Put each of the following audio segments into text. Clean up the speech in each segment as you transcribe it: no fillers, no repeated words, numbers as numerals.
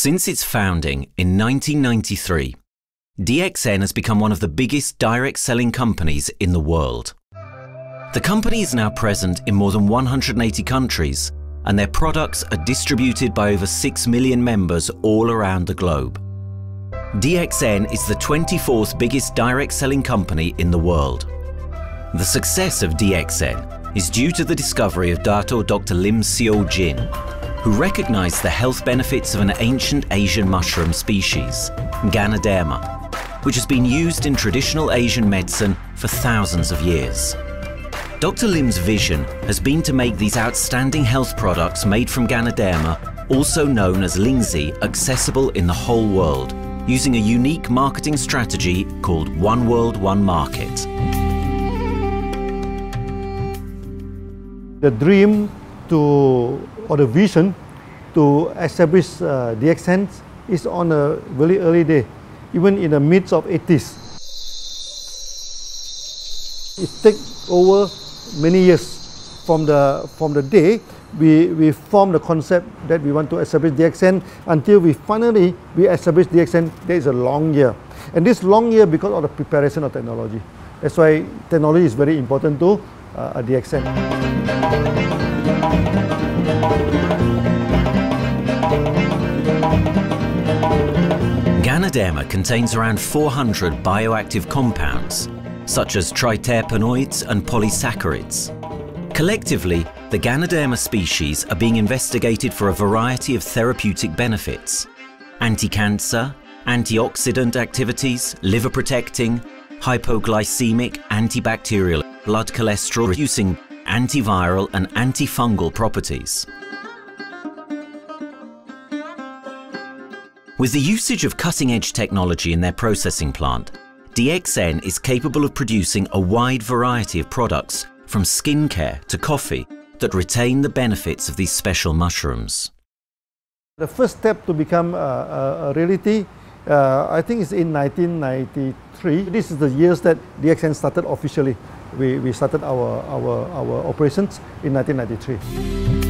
Since its founding in 1993, DXN has become one of the biggest direct selling companies in the world. The company is now present in more than 180 countries, and their products are distributed by over 6 million members all around the globe. DXN is the 24th biggest direct selling company in the world. The success of DXN is due to the discovery of Dr. Lim Seo Jin, who recognized the health benefits of an ancient Asian mushroom species, Ganoderma, which has been used in traditional Asian medicine for thousands of years. Dr. Lim's vision has been to make these outstanding health products made from Ganoderma, also known as Lingzi, accessible in the whole world, using a unique marketing strategy called One World, One Market. The dream or the vision to establish DXN is on a very early day, even in the midst of 80s. It takes over many years from the day we formed the concept that we want to establish DXN until we finally establish DXN. There is a long year, and this long year because of the preparation of technology. That's why technology is very important to DXN. Ganoderma contains around 400 bioactive compounds, such as triterpenoids and polysaccharides. Collectively, the Ganoderma species are being investigated for a variety of therapeutic benefits: anti-cancer, antioxidant activities, liver protecting, hypoglycemic, antibacterial, blood cholesterol reducing, antiviral and antifungal properties. With the usage of cutting-edge technology in their processing plant, DXN is capable of producing a wide variety of products, from skincare to coffee, that retain the benefits of these special mushrooms. The first step to become a reality, I think, is in 1993. This is the years that DXN started officially. We started our operations in 1993.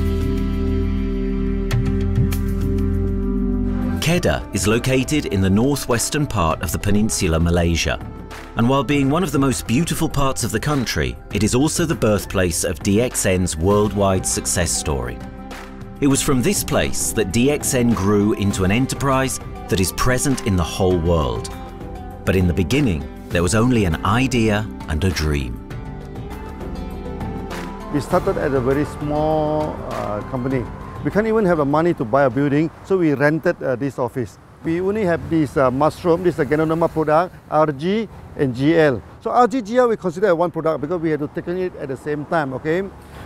Kedah is located in the northwestern part of the peninsula Malaysia, and while being one of the most beautiful parts of the country, it is also the birthplace of DXN's worldwide success story. It was from this place that DXN grew into an enterprise that is present in the whole world. But in the beginning, there was only an idea and a dream. We started at a very small company. We can't even have the money to buy a building, so we rented this office. We only have this mushroom, this is a Ganoderma product, RG and GL. So RG, GL we consider one product because we had to take it at the same time, okay?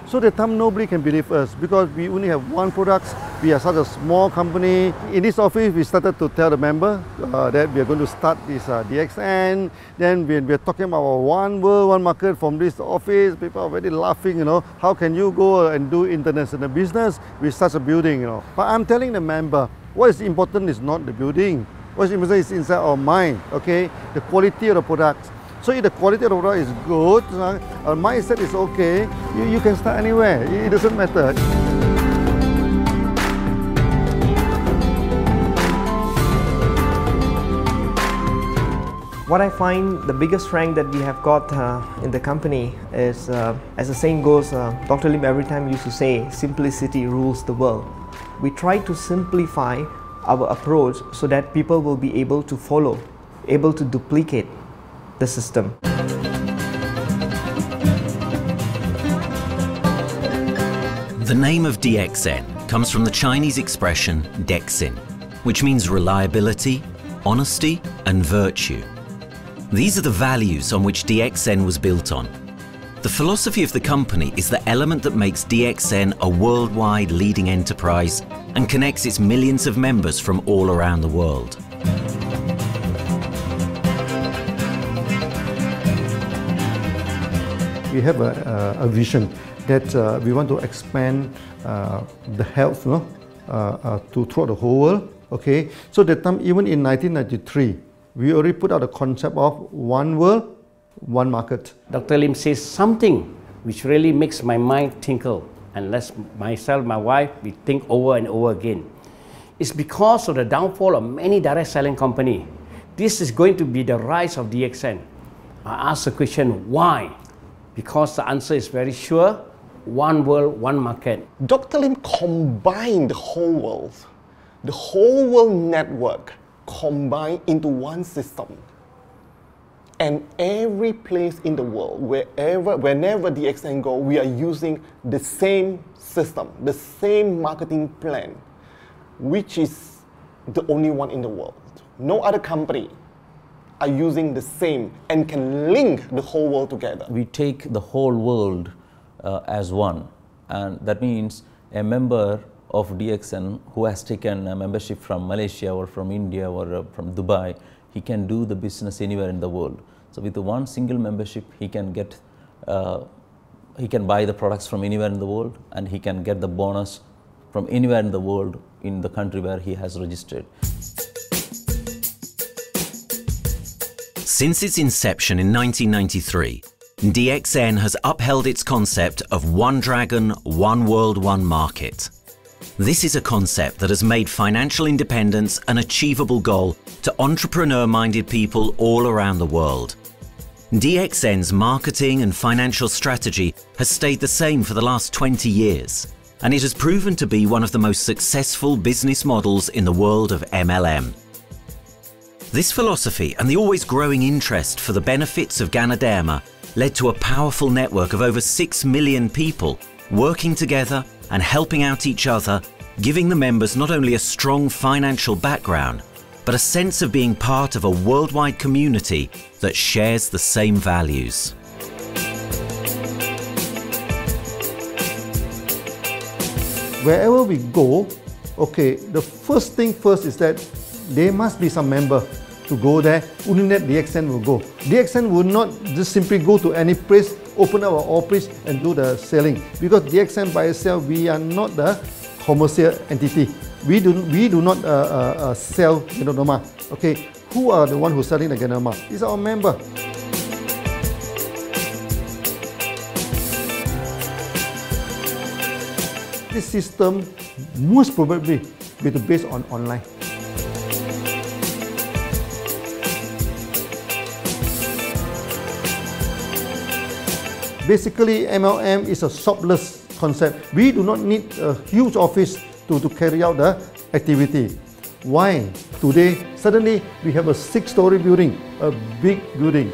So at the time nobody can believe us because we only have one product. We are such a small company. In this office, we started to tell the member that we are going to start this DXN. Then we are talking about one world, one market from this office. People are very laughing, you know. How can you go and do international business with such a building, you know? But I'm telling the member, what is important is not the building. What is important is inside our mind, okay? The quality of the product. So if the quality of the product is good, our mindset is okay, you can start anywhere. It doesn't matter. What I find the biggest strength that we have got in the company is, as the saying goes, Dr. Lim every time used to say, simplicity rules the world. We try to simplify our approach so that people will be able to follow, able to duplicate the system. The name of DXN comes from the Chinese expression DXN, which means reliability, honesty and virtue. These are the values on which DXN was built on. The philosophy of the company is the element that makes DXN a worldwide leading enterprise and connects its millions of members from all around the world. We have a vision that we want to expand the health to throughout the whole world. Okay, so that time, even in 1993, we already put out the concept of one world, one market. Dr. Lim says something which really makes my mind tinkle and lets myself, my wife, we think over and over again. It's because of the downfall of many direct selling companies. This is going to be the rise of DXN. I ask the question, why? Because the answer is very sure, one world, one market. Dr. Lim combined the whole world network combined into one system. And every place in the world, whenever DXN go, we are using the same system, the same marketing plan, which is the only one in the world. No other company are using the same and can link the whole world together. We take the whole world as one, and that means a member of DXN who has taken a membership from Malaysia or from India or from Dubai, he can do the business anywhere in the world. So with the one single membership, he can get, he can buy the products from anywhere in the world, and he can get the bonus from anywhere in the world in the country where he has registered. Since its inception in 1993, DXN has upheld its concept of one dragon, one world, one market. This is a concept that has made financial independence an achievable goal to entrepreneur-minded people all around the world. DXN's marketing and financial strategy has stayed the same for the last 20 years, and it has proven to be one of the most successful business models in the world of MLM. This philosophy and the always growing interest for the benefits of Ganoderma led to a powerful network of over 6 million people working together and helping out each other, giving the members not only a strong financial background, but a sense of being part of a worldwide community that shares the same values. Wherever we go, okay, the first thing first is that there must be some member to go there. Only that DXN will go. DXN will not just simply go to any place, open our office and do the selling. Because DXN by itself, we are not the commercial entity. We do not sell Ganoderma. Okay, who are the one who's selling the Ganoderma? It's our member. This system most probably will be based on online. Basically, MLM is a shopless concept. We do not need a huge office to carry out the activity. Why? Today, suddenly we have a 6-story building, a big building.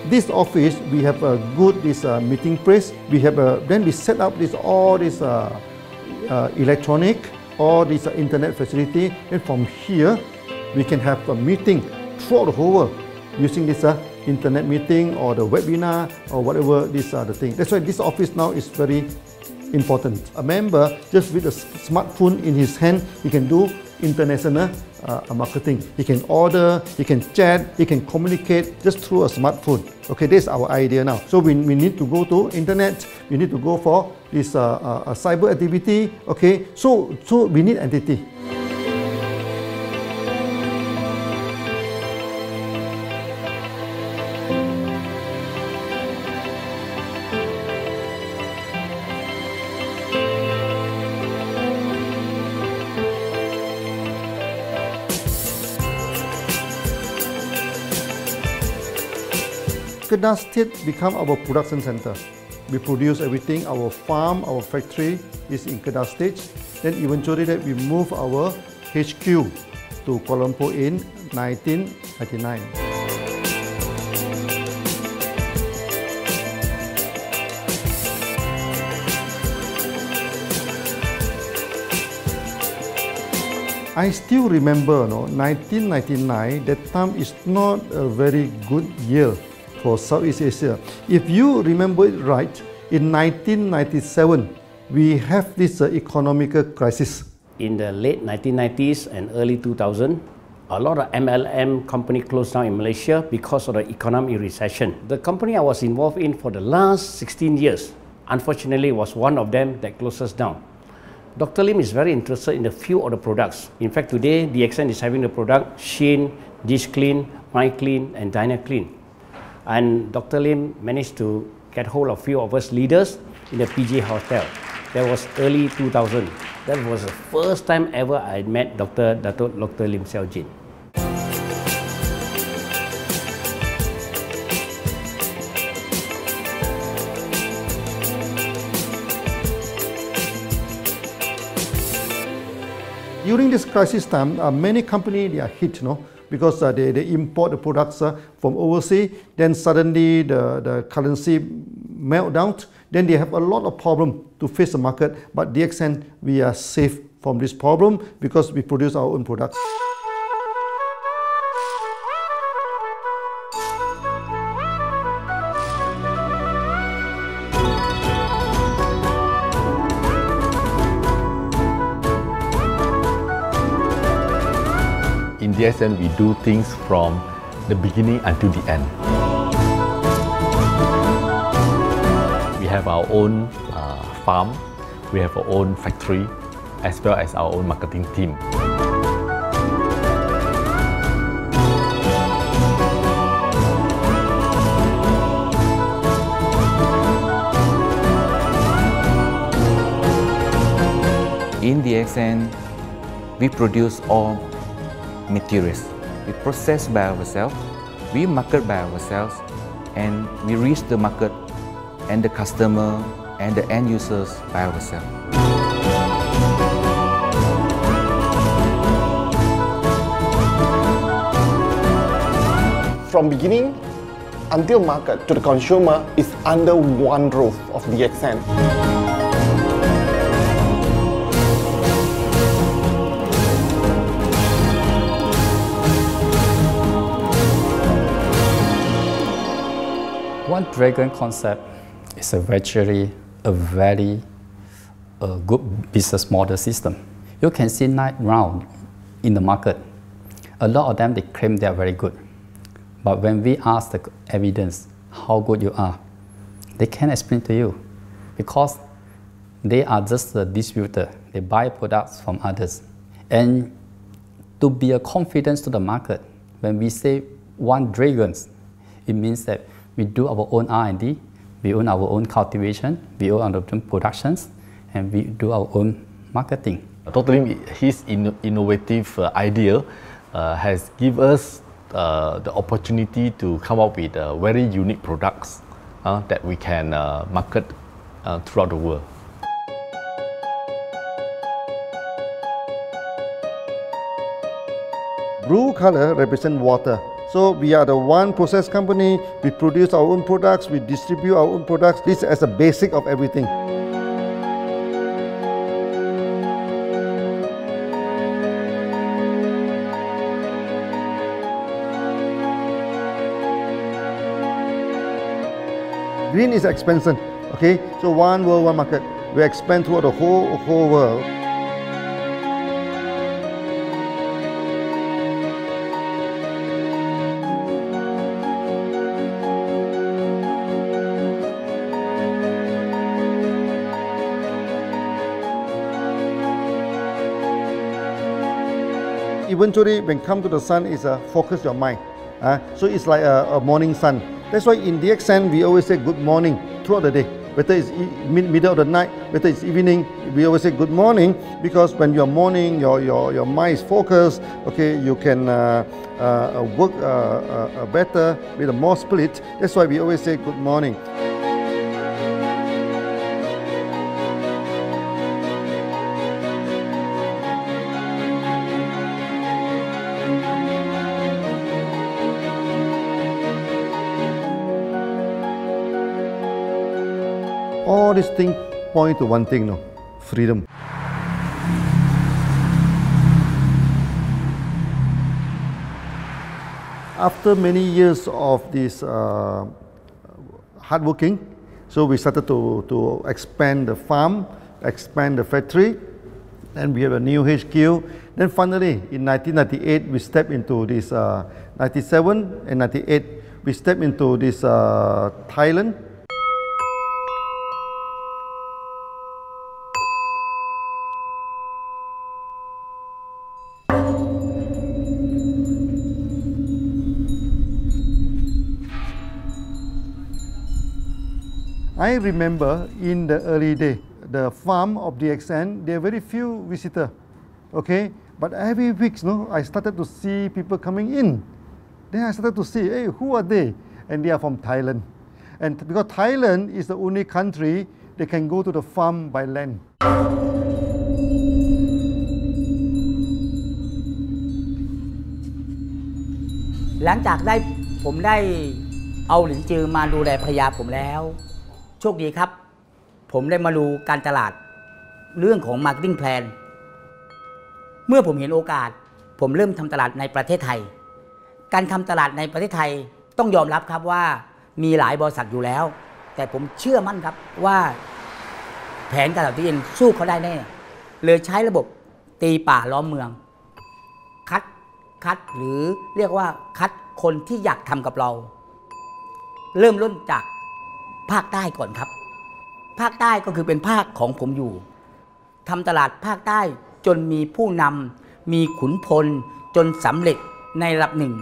This office, we have a good meeting place. We have then we set up all this electronic, all this internet facility, and from here we can have a meeting throughout the whole world using this internet meeting or the webinar or whatever these are the things. That's why this office now is very important. A member, just with a smartphone in his hand, he can do international marketing. He can order, he can chat, he can communicate just through a smartphone. Okay, that's our idea now. So we need to go to internet, we need to go for this cyber activity. Okay, so we need entity. Kedah State become our production center. We produce everything. Our farm, our factory is in Kedah State. Then eventually that we move our HQ to Kuala Lumpur in 1999. I still remember, 1999, that time is not a very good year for Southeast Asia. If you remember it right, in 1997, we have this economical crisis. In the late 1990s and early 2000, a lot of MLM companies closed down in Malaysia because of the economic recession. The company I was involved in for the last 16 years, unfortunately, was one of them that closes down. Dr. Lim is very interested in a few of the products. In fact, today, DXN is having the product Sheen, Dish Clean, My Clean, and Diner Clean. And Dr. Lim managed to get hold of a few of us leaders in the PG Hotel. That was early 2000. That was the first time ever I met Dr. Lim Xiaojin. During this crisis time, many companies are hit, because they import the products from overseas. Then suddenly the currency melt down. Then they have a lot of problem to face the market. But DXN, we are safe from this problem because we produce our own products. In DXN, we do things from the beginning until the end. We have our own farm, we have our own factory, as well as our own marketing team. In DXN, we produce all materials. We process by ourselves, we market by ourselves, and we reach the market and the customer and the end users by ourselves. From beginning until market to the consumer is under one roof of DXN. One dragon concept is actually a very good business model system. You can see right now in the market, a lot of them they claim they are very good. But when we ask the evidence how good you are, they can't explain to you because they are just a distributor. They buy products from others. And to be a confidence to the market, when we say one dragon, it means that we do our own R&D, we own our own cultivation, we own our own productions, and we do our own marketing. Dr. Lim, his innovative idea has given us the opportunity to come up with very unique products that we can market throughout the world. Blue color represents water. So we are the one process company, we produce our own products, we distribute our own products. This is as a basic of everything. Green is expansion, okay? So one world, one market. We expand throughout the whole world. Eventually, when come to the sun, is focus your mind. So it's like a morning sun. That's why in DXN, we always say good morning throughout the day. Whether it's middle of the night, whether it's evening, we always say good morning because when you're morning, your mind is focused. Okay, you can work better with a more spirit. That's why we always say good morning. All these things point to one thing, freedom. After many years of this hard working, so we started to expand the farm, expand the factory, and we have a new HQ. Then finally, in 1998, we stepped into this, 97 and 98, we stepped into this Thailand. I remember in the early day, the farm of DXN, there are very few visitors, okay? But every week, I started to see people coming in. Then I started to see, hey, who are they? And they are from Thailand. And because Thailand is the only country they can go to the farm by land. หลังจากผมได้เอาหลินจือมาดูแลภรรยาผมแล้วโชคดีครับผมได้มาดูการตลาดเรื่องของ Marketing Plan เมื่อผมเห็นโอกาสผมเริ่มทำตลาดในประเทศไทยการทำตลาดในประเทศไทยต้องยอมรับครับว่ามีหลายบริษัทอยู่แล้วแต่ผมเชื่อมั่นครับว่าแผนการตลาดที่เอ็นสู้เขาได้แน่เลยใช้ระบบตีป่าล้อมเมืองคัดหรือเรียกว่าคัดคนที่อยากทำกับเราเริ่มต้นจากภาคใต้ก่อนครับภาคใต้ก็คือเป็นภาคของผมอยู่ทำตลาดภาคใต้จนมีผู้นำมีขุนพลจนสำเร็จในระดับหนึ่ง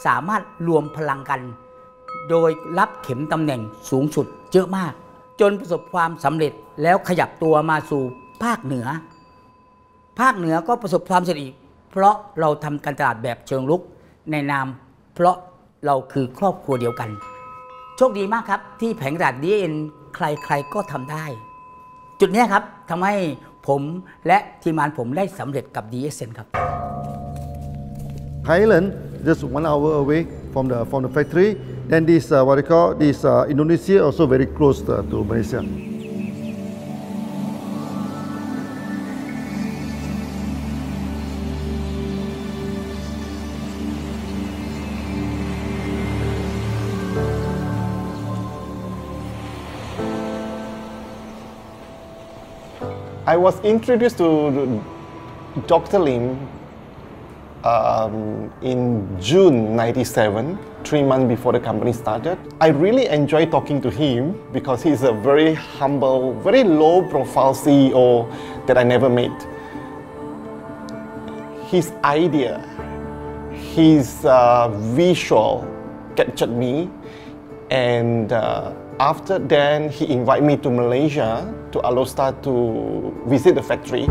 สามารถรวมพลังกันโดยรับเข็มตำแหน่งสูงสุดเยอะมากจนประสบความสำเร็จแล้วขยับตัวมาสู่ภาคเหนือก็ประสบความสำเร็จอีกเพราะเราทำการตลาดแบบเชิงรุกในนามเพราะเราคือครอบครัวเดียวกันโชคดีมากครับที่แผงตลาด DXN ใครๆก็ทำได้จุดนี้ครับทำให้ผมและทีมงานผมได้สำเร็จกับ DXN ครับ Thailand just 1 hour away from the factory. Then this what they call this Indonesia also very close to Malaysia. I was introduced to Dr. Lim in June '97, 3 months before the company started. I really enjoy talking to him because he's a very humble, very low-profile CEO that I never met. His idea, his visual captured me, and after then he invited me to Malaysia to allow staff to visit the factory.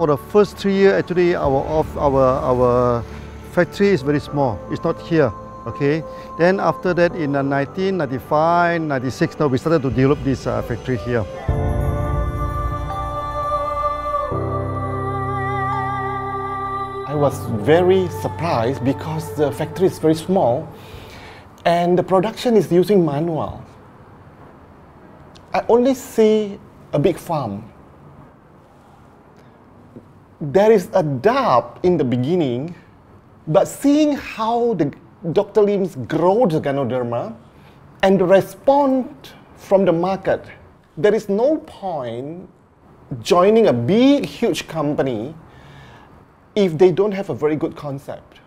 For the first 3 years, actually, our factory is very small. It's not here, okay? Then after that, in 1995, 96, now we started to develop this factory here. I was very surprised because the factory is very small and the production is using manual. I only see a big farm. There is a doubt in the beginning, but seeing how Dr. Lim's grow the Ganoderma and the response from the market, there is no point joining a big, huge company if they don't have a very good concept.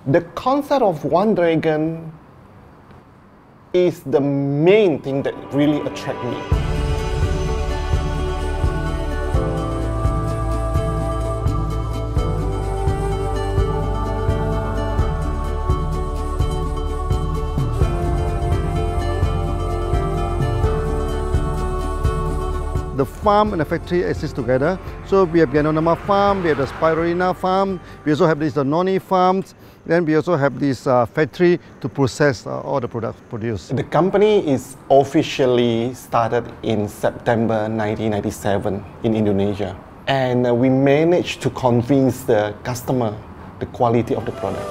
The concept of One Dragon is the main thing that really attracts me. The farm and the factory exist together. So we have Ganoderma farm, we have the Spirulina farm, we also have these noni farms, then we also have this factory to process all the products produced. The company is officially started in September 1997 in Indonesia. And we managed to convince the customer the quality of the product.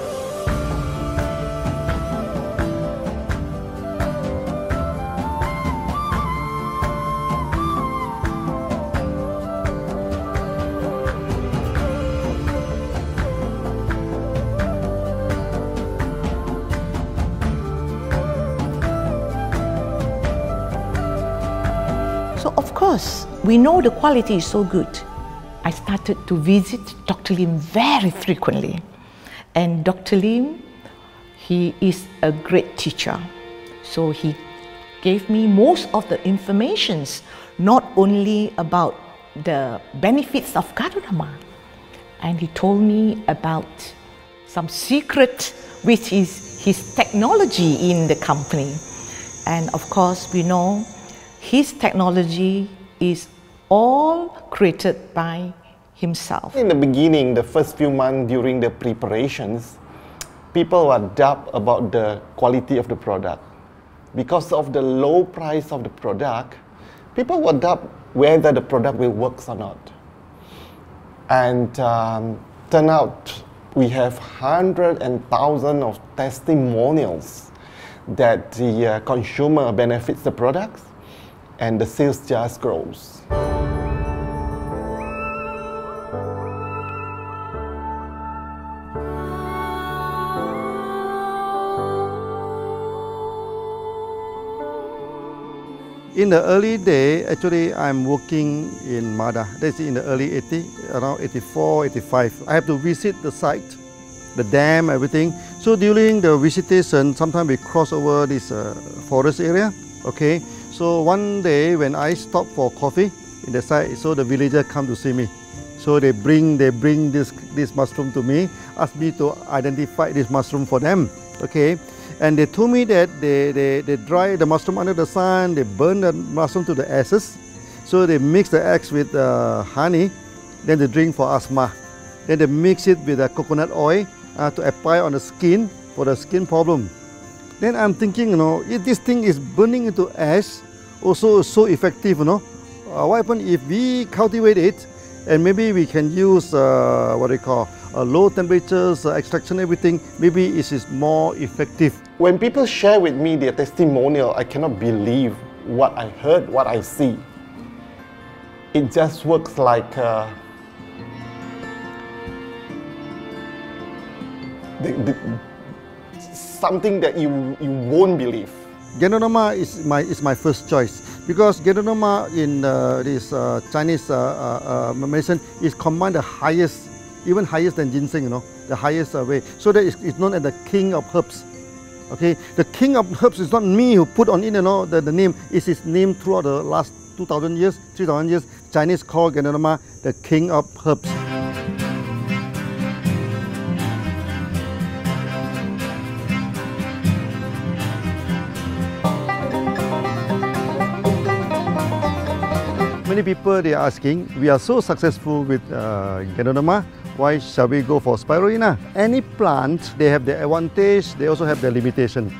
because we know the quality is so good, I started to visit Dr. Lim very frequently. And Dr. Lim, he is a great teacher. So he gave me most of the informations, not only about the benefits of Ganoderma, and he told me about some secret, which is his technology in the company. And of course, we know his technology is all created by himself. In the beginning, the first few months during the preparations, people were doubt about the quality of the product. Because of the low price of the product, people were doubt whether the product will work or not. And turn out we have hundreds and thousands of testimonials that the consumer benefits the products and the sales just grows. In the early day, actually, I'm working in Mada. That's in the early 80s, around 84, 85. I have to visit the site, the dam, everything. So during the visitation, sometimes we cross over this forest area. Okay. So one day when I stop for coffee in the site, so the villagers come to see me. So they bring this mushroom to me, ask me to identify this mushroom for them. Okay. And they told me that they dry the mushroom under the sun, they burn the mushroom to the ashes. So they mix the eggs with honey, then they drink for asthma. Then they mix it with coconut oil to apply on the skin for the skin problem. Then I'm thinking, if this thing is burning into ash, also so effective, what happens if we cultivate it and maybe we can use what they call low temperatures, extraction, everything, maybe it is more effective. When people share with me their testimonial, I cannot believe what I heard, what I see. It just works like something that you won't believe. Ganoderma is my first choice because Ganoderma in this Chinese medicine is combined the highest, even higher than ginseng, the highest way. So that it's known as the king of herbs. Okay, the king of herbs is not me who put on it, the name. It's his name throughout the last 2,000 years, 3,000 years. Chinese call Ganoderma the king of herbs. Many people they are asking, we are so successful with Ganoderma, why shall we go for spirulina? Any plant, they have the advantage, they also have the limitation.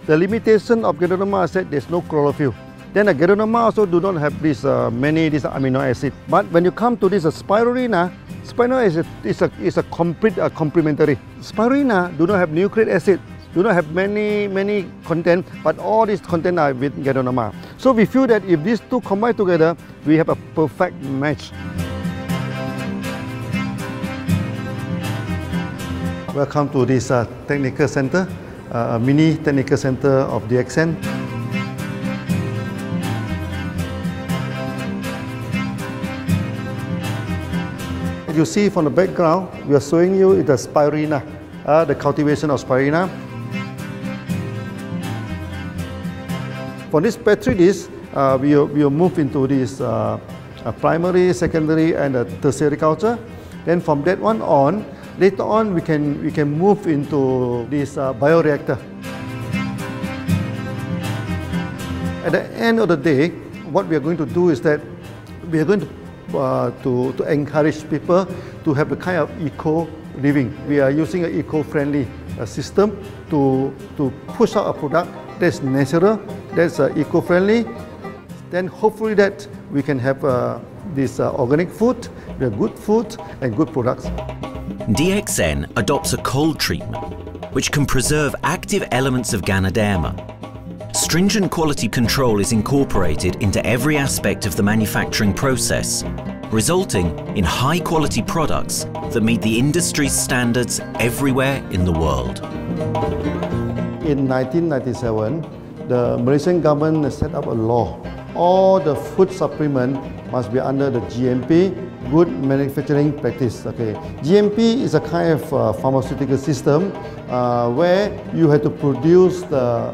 The limitation of Ganoderma is that there's no chlorophyll. Then the Ganoderma also do not have this many amino acids. But when you come to this spirulina, spirulina is a complete complementary. Spirulina do not have nucleic acid, do not have many content, but all these content are with Ganoderma. So we feel that if these two combine together, we have a perfect match. Welcome to this technical center, a mini technical center of DXN. You see from the background, we are showing you the spirulina, the cultivation of spirulina. For this petri dish, we will move into this primary, secondary, and tertiary culture. Then from that one on, later on we can move into this bioreactor. At the end of the day, what we are going to do is that we are going to encourage people to have the kind of eco living. We are using an eco-friendly system to push out a product that's natural, that's eco-friendly. Then hopefully that we can have this organic food, good food and good products. DXN adopts a cold treatment which can preserve active elements of Ganoderma. Stringent quality control is incorporated into every aspect of the manufacturing process, resulting in high-quality products that meet the industry's standards everywhere in the world. In 1997, the Malaysian government set up a law all the food supplement must be under the GMP, good manufacturing practice. Okay, GMP is a kind of pharmaceutical system where you have to produce the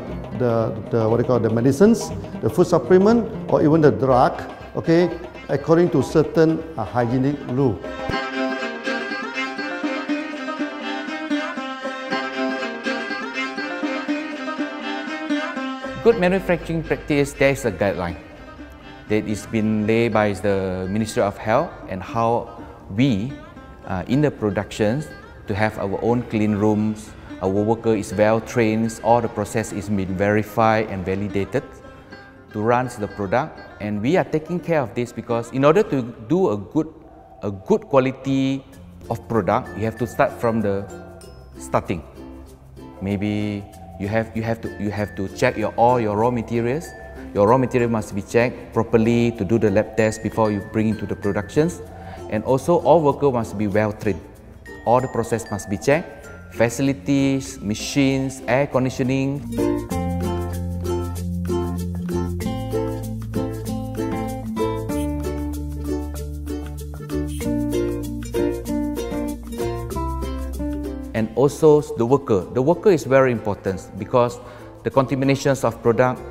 what they call the medicines, the food supplement, or even the drug. Okay, according to certain hygienic rule. Good manufacturing practice, there is a guideline that is been laid by the Ministry of Health, and how we in the productions to have our own clean rooms, our worker is well trained, all the process is been verified and validated to run the product, and we are taking care of this because in order to do a good quality of product, you have to start from the starting. Maybe you have to check all your raw materials. Your raw material must be checked properly to do the lab test before you bring into the productions. And also all workers must be well trained. All the process must be checked. Facilities, machines, air conditioning. And also the worker. The worker is very important because the contaminations of product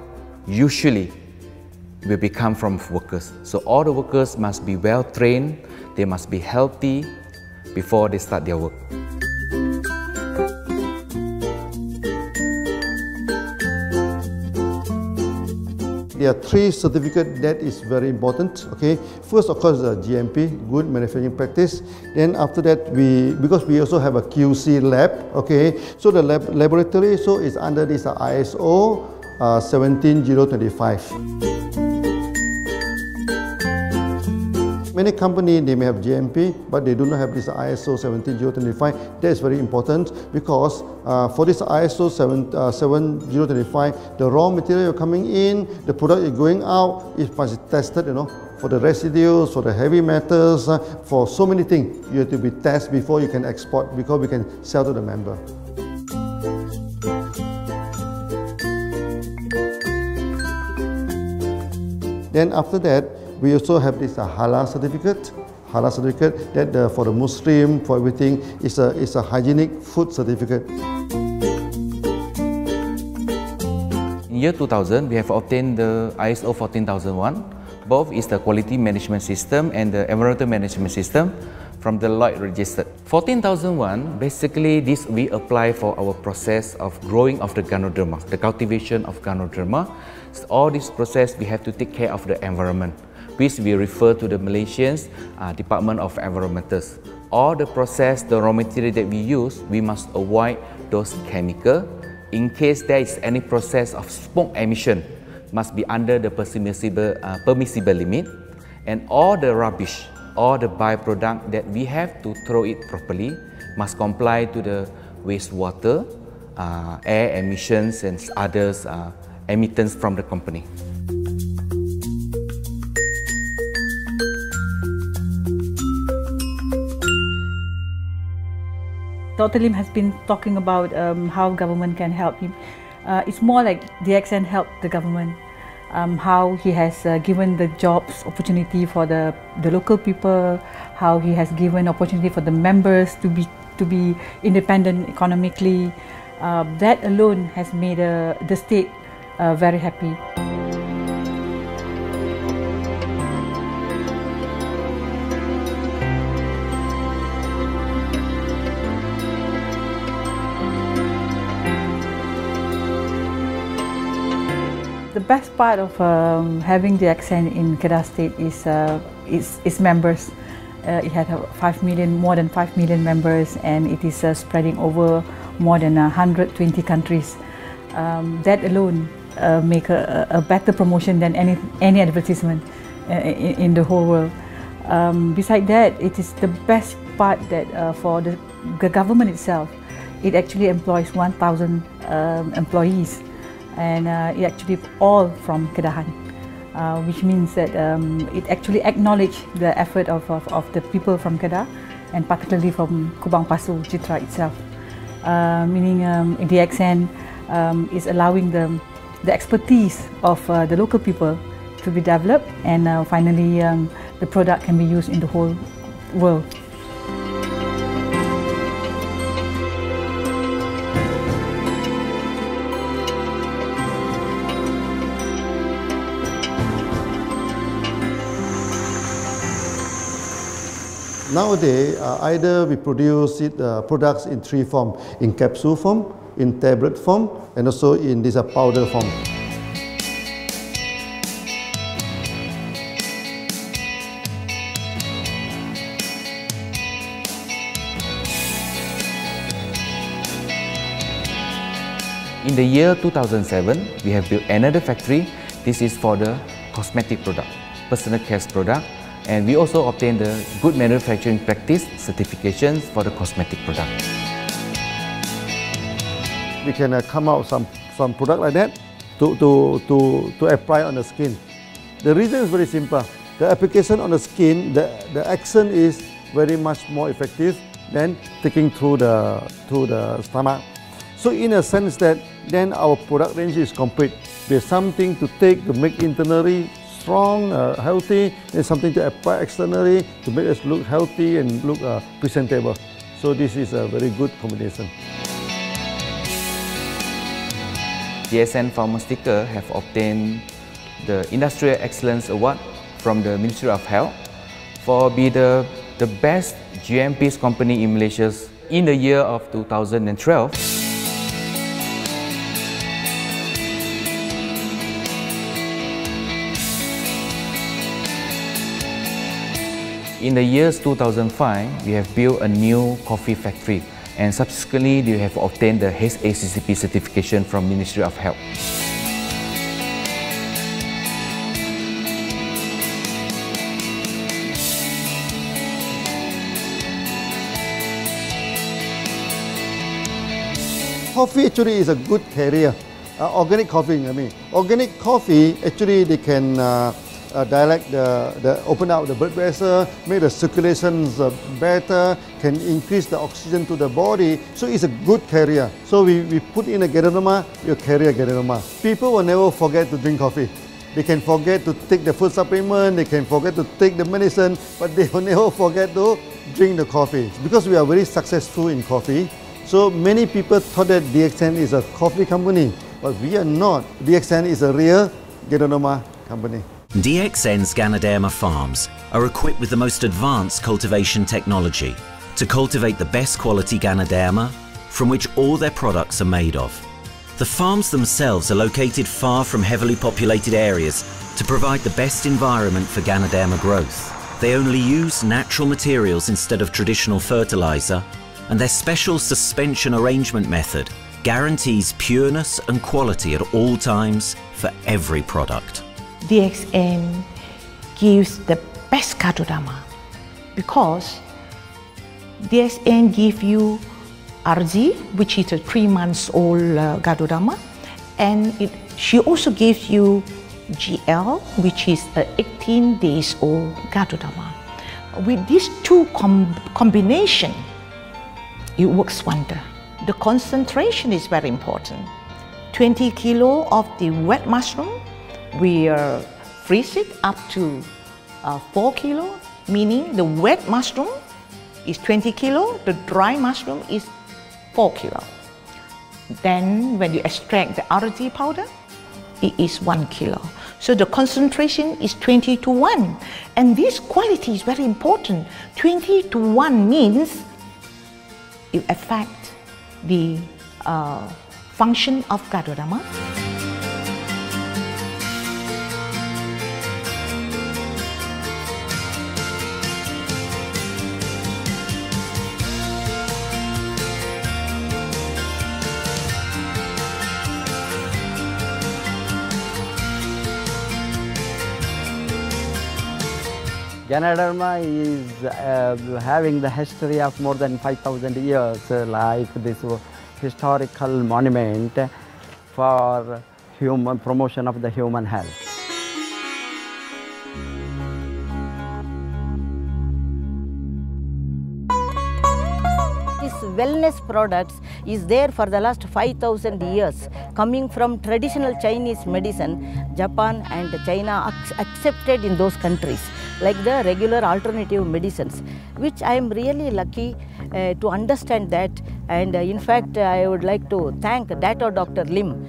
usually will become from workers. So all the workers must be well trained, they must be healthy before they start their work. There are three certificates that is very important. Okay, first of course the GMP, good manufacturing practice. Then after that because we also have a QC lab. Okay, so the laboratory so is under this ISO 17025. Many companies, they may have GMP, but they do not have this ISO 17025. That is very important because for this ISO 17025, the raw material coming in, the product is going out, it must be tested, for the residues, for the heavy metals, for so many things. You have to be tested before you can export, because we can sell to the member. Then after that, we also have this halal certificate. Halal certificate that for the Muslim, for everything, is a hygienic food certificate. In year 2000, we have obtained the ISO 14001. Both is the quality management system and the environmental management system from the Lloyd registered. 14001, basically this we apply for our process of growing of the Ganoderma, the cultivation of Ganoderma. So all this process we have to take care of the environment, which we refer to the Malaysians Department of Environmentals. All the process, the raw material that we use, we must avoid those chemicals. In case there is any process of smoke emission, must be under the permissible limit. And all the rubbish, all the byproduct that we have to throw it properly, must comply to the wastewater, air emissions and others emittance from the company. Dr. Lim has been talking about how government can help him. It's more like DXN helped the government, how he has given the jobs opportunity for the local people, how he has given opportunity for the members to be independent economically. That alone has made the state very happy. The best part of having DXN in Kedah State is its members. It had more than 5 million members, and it is spreading over more than 120 countries. That alone make a better promotion than any advertisement in the whole world. Besides that, it is the best part that for the government itself, it actually employs 1,000 employees. And it actually all from Kedahan, which means that it actually acknowledges the effort of the people from Kedah, and particularly from Kubang Pasu Citra itself. Meaning DXN is allowing the expertise of the local people to be developed, and finally the product can be used in the whole world. Nowadays, either we produce products in three forms: in capsule form, in tablet form, and also in this powder form. In the year 2007, we have built another factory. This is for the cosmetic product, personal care product, and we also obtained the Good Manufacturing Practice certifications for the cosmetic product. We can come out some product like that to apply on the skin. The reason is very simple. The application on the skin, the action is very much more effective than taking through the stomach. So in a sense that then our product range is complete. There's something to take to make internally strong, healthy, and something to apply externally to make us look healthy and look presentable. So this is a very good combination. DXN Pharmaceutical have obtained the Industrial Excellence Award from the Ministry of Health for being the best GMP company in Malaysia in the year of 2012. In the years 2005, we have built a new coffee factory, and subsequently we have obtained the HACCP certification from Ministry of Health. Coffee actually is a good carrier. Organic coffee, I mean. Organic coffee, actually they can dilate open up the blood vessel, make the circulations better, can increase the oxygen to the body. So it's a good carrier. So we put in a Ganoderma, you carry a Ganoderma. People will never forget to drink coffee. They can forget to take the food supplement, they can forget to take the medicine, but they will never forget to drink the coffee. Because we are very successful in coffee, so many people thought that DXN is a coffee company, but we are not. DXN is a real Ganoderma company. DXN's Ganoderma farms are equipped with the most advanced cultivation technology to cultivate the best quality Ganoderma, from which all their products are made of. The farms themselves are located far from heavily populated areas to provide the best environment for Ganoderma growth. They only use natural materials instead of traditional fertilizer, and their special suspension arrangement method guarantees pureness and quality at all times for every product. DXN gives the best Ganoderma because DXN gives you RZ, which is a 3 months old Ganoderma, and she also gives you GL, which is a 18 days old Ganoderma. With these two combination, it works wonder. The concentration is very important. 20 kilo of the wet mushroom, we freeze it up to 4 kilo, meaning the wet mushroom is 20 kilo, the dry mushroom is 4 kilo. Then when you extract the RZ powder, it is 1 kilo. So the concentration is 20 to 1. And this quality is very important. 20 to 1 means it affects the function of Ganoderma. Ganoderma is having the history of more than 5,000 years, like this historical monument for human promotion of the human health. This wellness products is there for the last 5,000 years, coming from traditional Chinese medicine. Japan and China accepted in those countries, like the regular alternative medicines, which I am really lucky to understand that. And in fact, I would like to thank Dr. Lim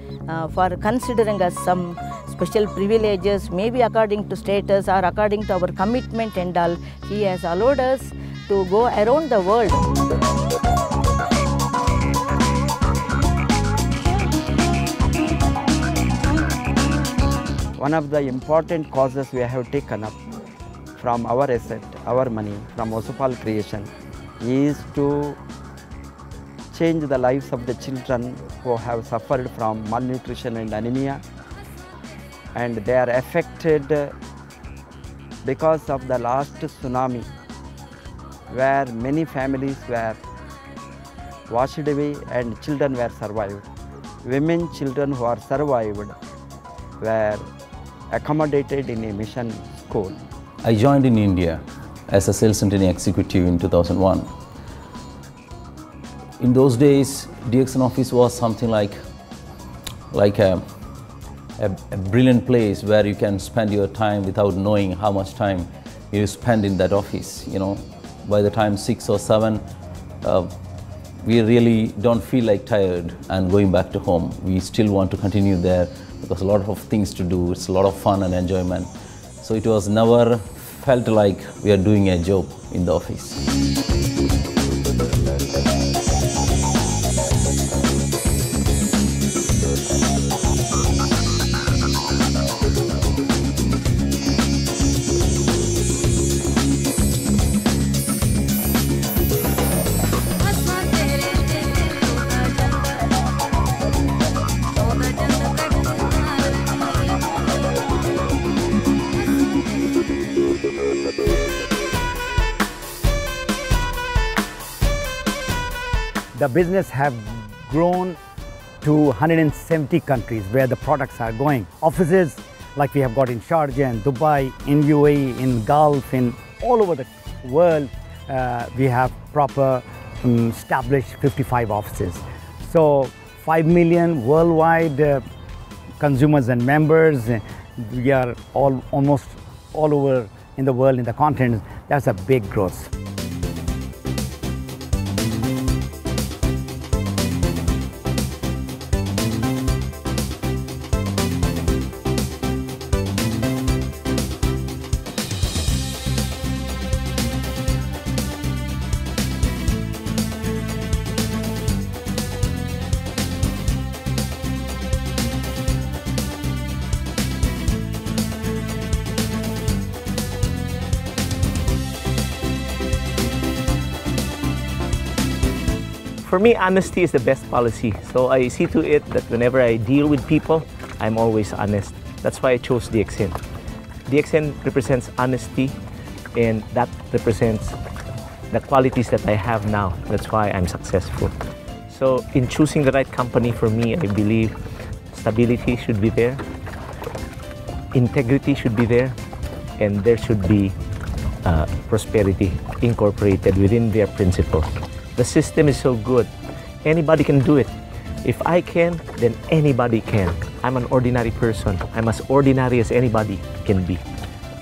for considering us some special privileges, maybe according to status or according to our commitment and all. He has allowed us to go around the world. One of the important causes we have taken up from our asset, our money, from Osopal creation, is to change the lives of the children who have suffered from malnutrition and anemia, and they are affected because of the last tsunami, where many families were washed away and children were survived. Women, children who are survived were accommodated in a mission school. I joined in India as a sales and training executive in 2001. In those days, DXN office was something like a brilliant place where you can spend your time without knowing how much time you spend in that office. You know, by the time 6 or 7, we really don't feel like tired and going back to home. We still want to continue there because a lot of things to do. It's a lot of fun and enjoyment. So it was never felt like we are doing a job in the office. The business have grown to 170 countries where the products are going. Offices like we have got in Sharjah and Dubai, in UAE, in Gulf, in all over the world, we have proper established 55 offices. So 5 million worldwide consumers and members. We are almost all over in the world, in the continent. That's a big growth. For me, honesty is the best policy. So I see to it that whenever I deal with people, I'm always honest. That's why I chose DXN. DXN represents honesty, and that represents the qualities that I have now. That's why I'm successful. So in choosing the right company for me, I believe stability should be there, integrity should be there, and there should be prosperity incorporated within their principle. The system is so good. Anybody can do it. If I can, then anybody can. I'm an ordinary person. I'm as ordinary as anybody can be.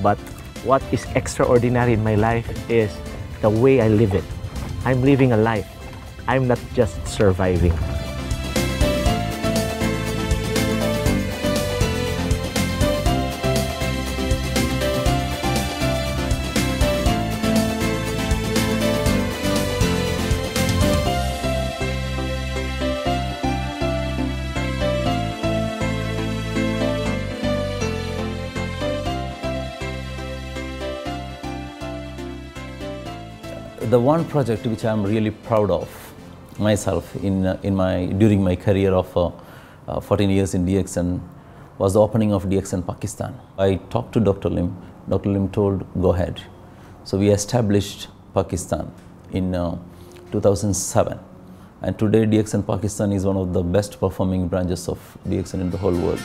But what is extraordinary in my life is the way I live it. I'm living a life. I'm not just surviving. The one project which I am really proud of myself during my career of 14 years in DXN was the opening of DXN Pakistan. I talked to Dr. Lim. Dr. Lim told, go ahead. So we established Pakistan in 2007. And today DXN Pakistan is one of the best performing branches of DXN in the whole world.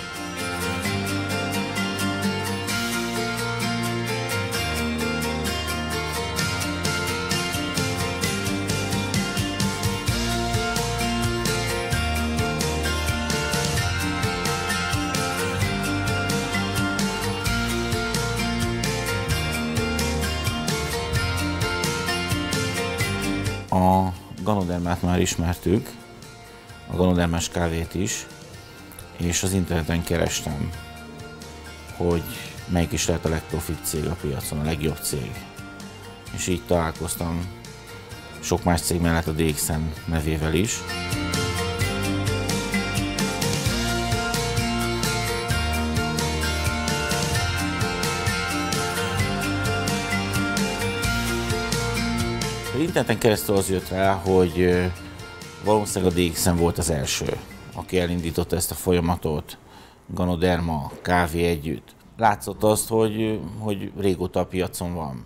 A Ganodermát már ismertük, a Ganodermás kávét is, és az interneten kerestem, hogy melyik is lehet a legprofibb cég a piacon, a legjobb cég. És így találkoztam sok más cég mellett a DXN nevével is. Interneten keresztül az jött rá, hogy valószínűleg a DXN volt az első, aki elindította ezt a folyamatot, Ganoderma, kávé együtt. Látszott azt, hogy régóta a piacon van.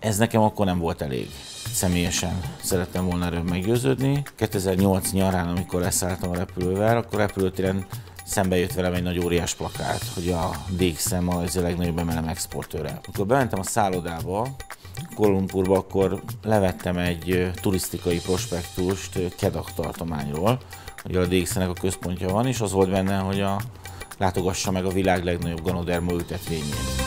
Ez nekem akkor nem volt elég. Személyesen szerettem volna erről meggyőződni. 2008 nyarán, amikor leszálltam a repülővel, akkor repülőtéren szembe jött velem egy nagy óriás plakát, hogy a DXN az a legnagyobb MLM exportőre. Amikor bementem a szállodába, Kuala Lumpurba, akkor levettem egy turisztikai prospektust Kedah tartományról, hogy a DXN-nek a központja van, és az volt benne, hogy látogassa meg a világ legnagyobb Ganoderma ültetvényét.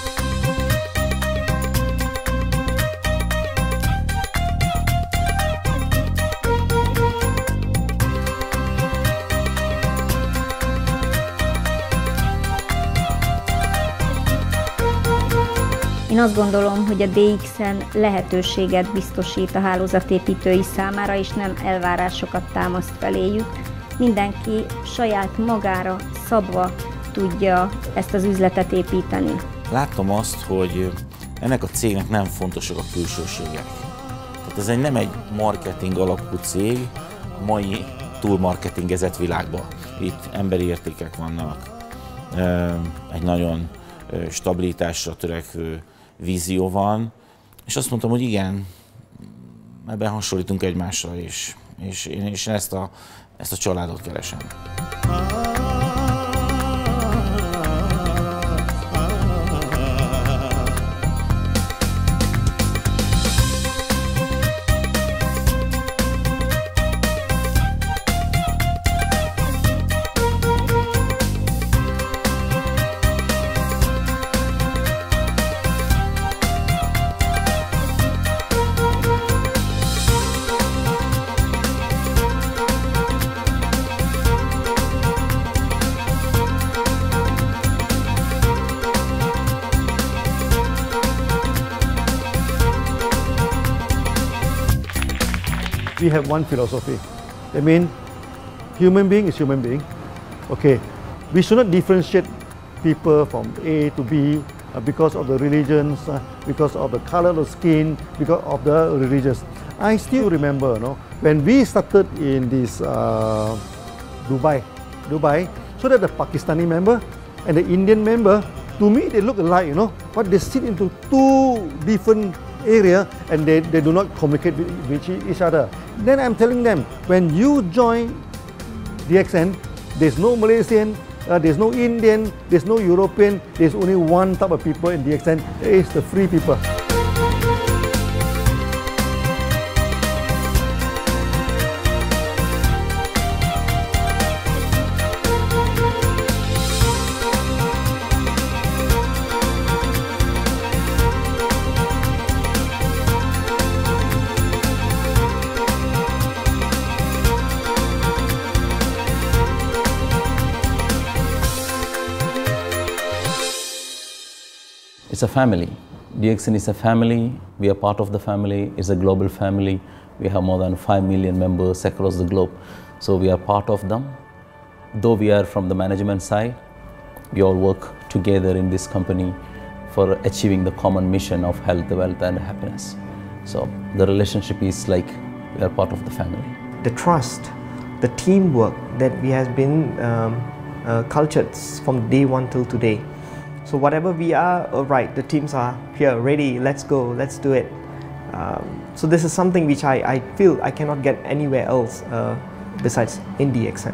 Én azt gondolom, hogy a DXN lehetőséget biztosít a hálózatépítői számára, és nem elvárásokat támaszt feléjük. Mindenki saját magára szabva tudja ezt az üzletet építeni. Láttam azt, hogy ennek a cégnek nem fontosak a külsőségek. Tehát ez nem egy marketing alapú cég a mai túlmarketingezett világban. Itt emberi értékek vannak, egy nagyon stabilitásra törekvő vízió van, és azt mondtam, hogy igen, ebben hasonlítunk egymásra, és én ezt a családot keresem. We have one philosophy. I mean, human being is human being. Okay, we should not differentiate people from A to B because of the religions, because of the color of skin, because of the religions. I still remember, when we started in this Dubai, so that the Pakistani member and the Indian member, to me they look alike, but they sit into two different area and they do not communicate with each other. Then I'm telling them, when you join DXN, there's no Malaysian, there's no Indian, there's no European, there's only one type of people in DXN, it's the free people. It's a family. DXN is a family. We are part of the family. It's a global family. We have more than 5 million members across the globe. So we are part of them. Though we are from the management side, we all work together in this company for achieving the common mission of health, wealth and happiness. So the relationship is like we are part of the family. The trust, the teamwork that we has been cultured from day one till today. So whatever we are, right, the teams are here, ready, let's go, let's do it. So this is something which I feel I cannot get anywhere else besides in DXN.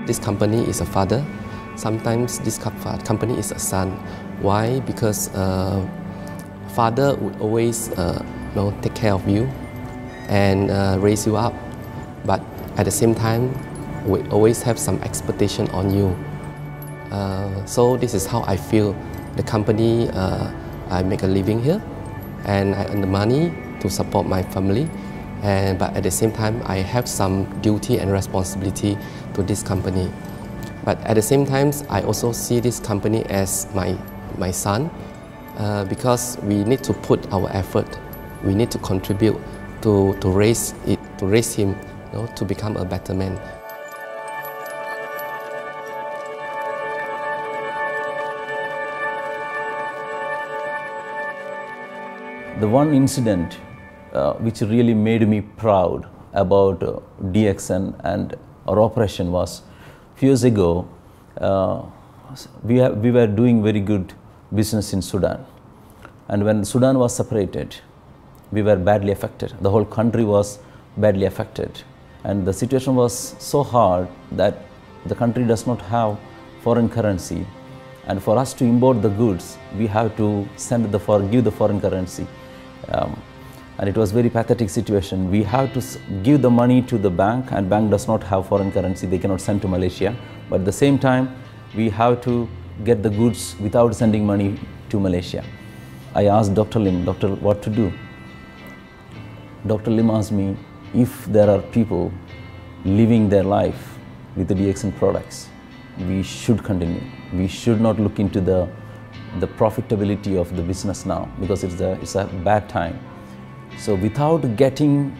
This company is a father. Sometimes this company is a son. Why? Because father would always take care of you, and raise you up. But at the same time, we always have some expectation on you. So this is how I feel. The company, I make a living here, and I earn the money to support my family. But at the same time, I have some duty and responsibility to this company. But at the same time, I also see this company as my son, because we need to put our effort. We need to contribute to raise him, to become a better man. The one incident which really made me proud about DXN and our operation was a few years ago. We were doing very good business in Sudan, and when Sudan was separated, we were badly affected. The whole country was badly affected, and the situation was so hard that the country does not have foreign currency, and for us to import the goods, we have to give the foreign currency. And it was very pathetic situation. We have to give the money to the bank, and bank does not have foreign currency. They cannot send to Malaysia. But at the same time, we have to get the goods without sending money to Malaysia. I asked Dr. Lim, doctor, what to do? Dr. Lim asked me if there are people living their life with the DXN products, we should continue. We should not look into the profitability of the business now, because it's a bad time. So without getting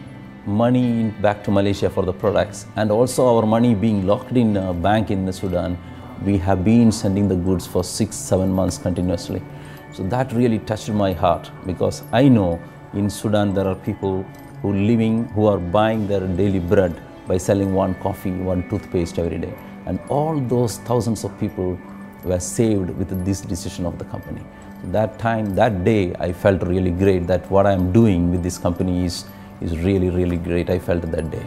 money back to Malaysia for the products, and also our money being locked in a bank in Sudan, we have been sending the goods for 6-7 months continuously. So that really touched my heart, because I know in Sudan there are people who are buying their daily bread by selling one coffee, one toothpaste every day. And all those thousands of people were saved with this decision of the company. That time, that day, I felt really great that what I am doing with this company is really, really great. I felt that day.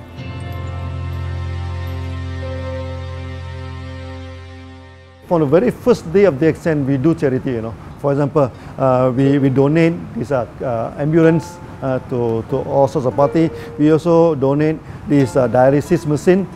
From the very first day of DXN, we do charity. For example, we donate this ambulance to all sorts of parties. We also donate this dialysis machine,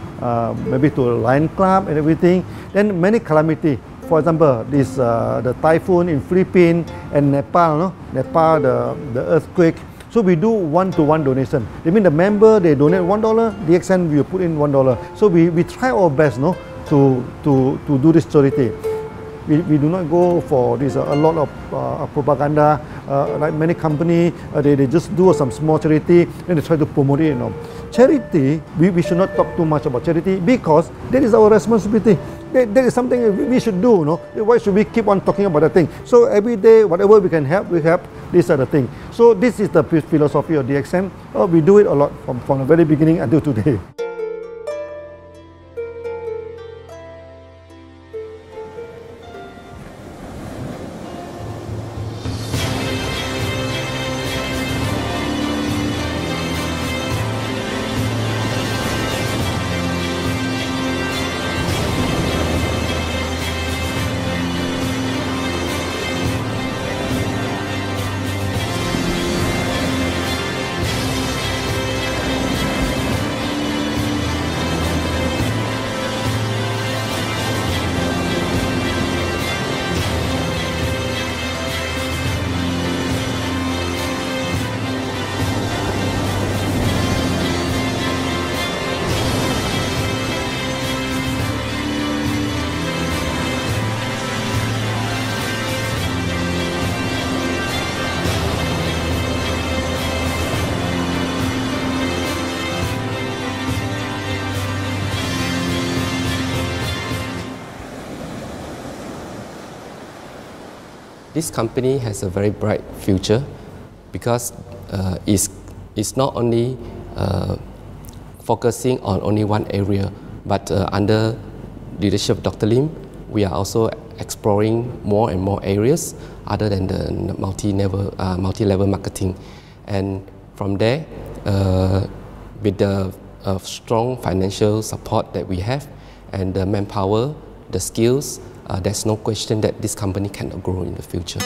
maybe to Lion Club and everything. Then many calamity. For example, the typhoon in Philippines and Nepal, the earthquake. So we do one-to-one donation. I mean, the member, they donate $1, DXN will put in $1. So we try our best, to do this charity. We do not go for this a lot of propaganda, like many companies. They just do some small charity and they try to promote it. Charity, we should not talk too much about charity, because that is our responsibility. That is something we should do. Why should we keep on talking about that thing? So every day, whatever we can help, we help. These are the things. So this is the philosophy of DXN. We do it a lot from the very beginning until today. This company has a very bright future, because it's not only focusing on only one area, but under leadership of Dr. Lim, we are also exploring more and more areas other than the multi-level marketing. And from there, with the strong financial support that we have and the manpower, the skills, there's no question that this company cannot grow in the future.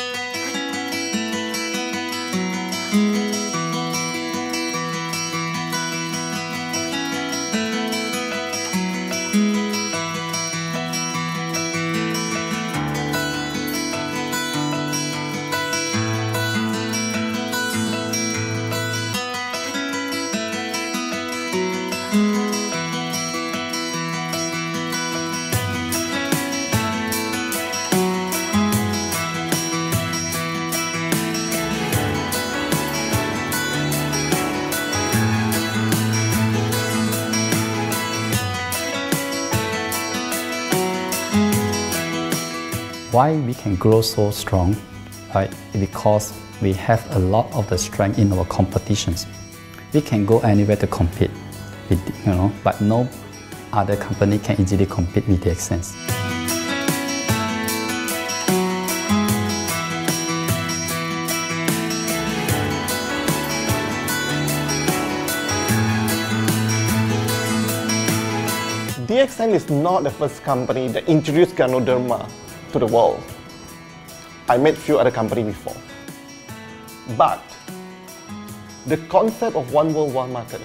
Why we can grow so strong? Right? Because we have a lot of the strength in our competitions. We can go anywhere to compete, with, but no other company can easily compete with DXN. DXN is not the first company that introduced Ganoderma to the world. I met few other companies before. But the concept of one world, one market,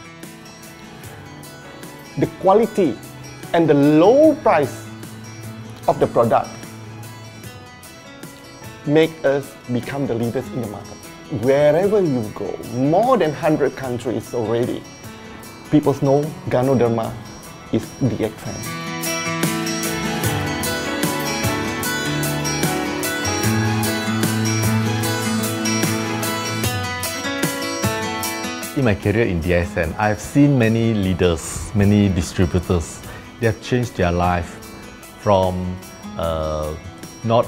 the quality and the low price of the product make us become the leaders in the market. Wherever you go, more than 100 countries already, people know Ganoderma is DXN. In my career in DXN, I've seen many leaders, many distributors. They have changed their life from not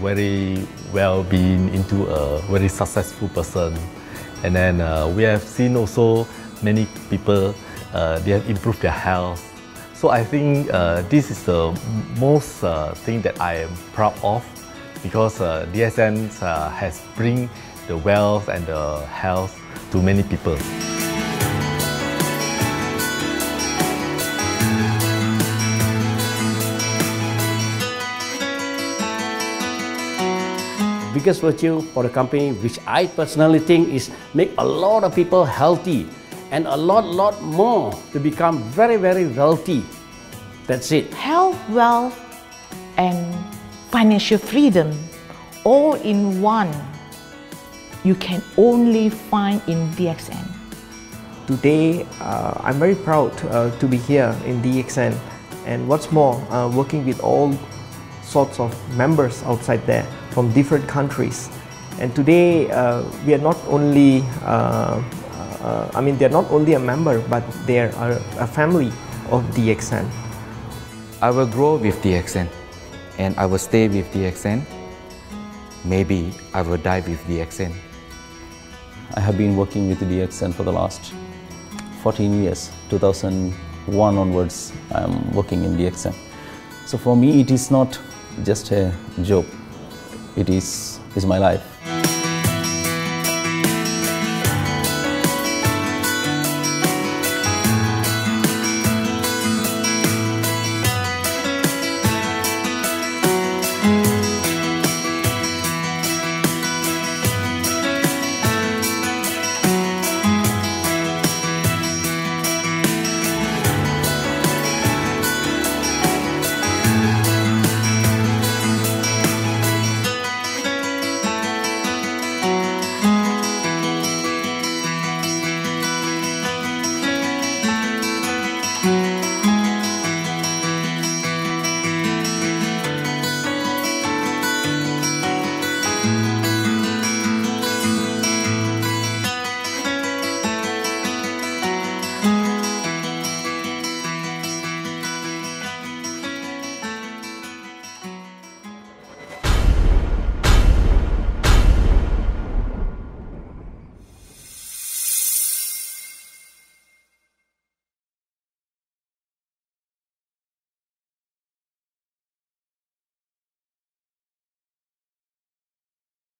very well-being into a very successful person. And then we have seen also many people, they have improved their health. So I think this is the most thing that I am proud of, because DXN has bring the wealth and the health to many people. Biggest virtue for the company, which I personally think is make a lot of people healthy and a lot more to become very wealthy. That's it. Health, wealth, and financial freedom all in one. You can only find in DXN. Today, I'm very proud to be here in DXN, and what's more, working with all sorts of members outside there from different countries. And today, we are not only, they're not only a member, but they are a family of DXN. I will grow with DXN, and I will stay with DXN. Maybe I will die with DXN. I have been working with DXN for the last 14 years. 2001 onwards, I am working in DXN. So for me, it is not just a job. It is my life.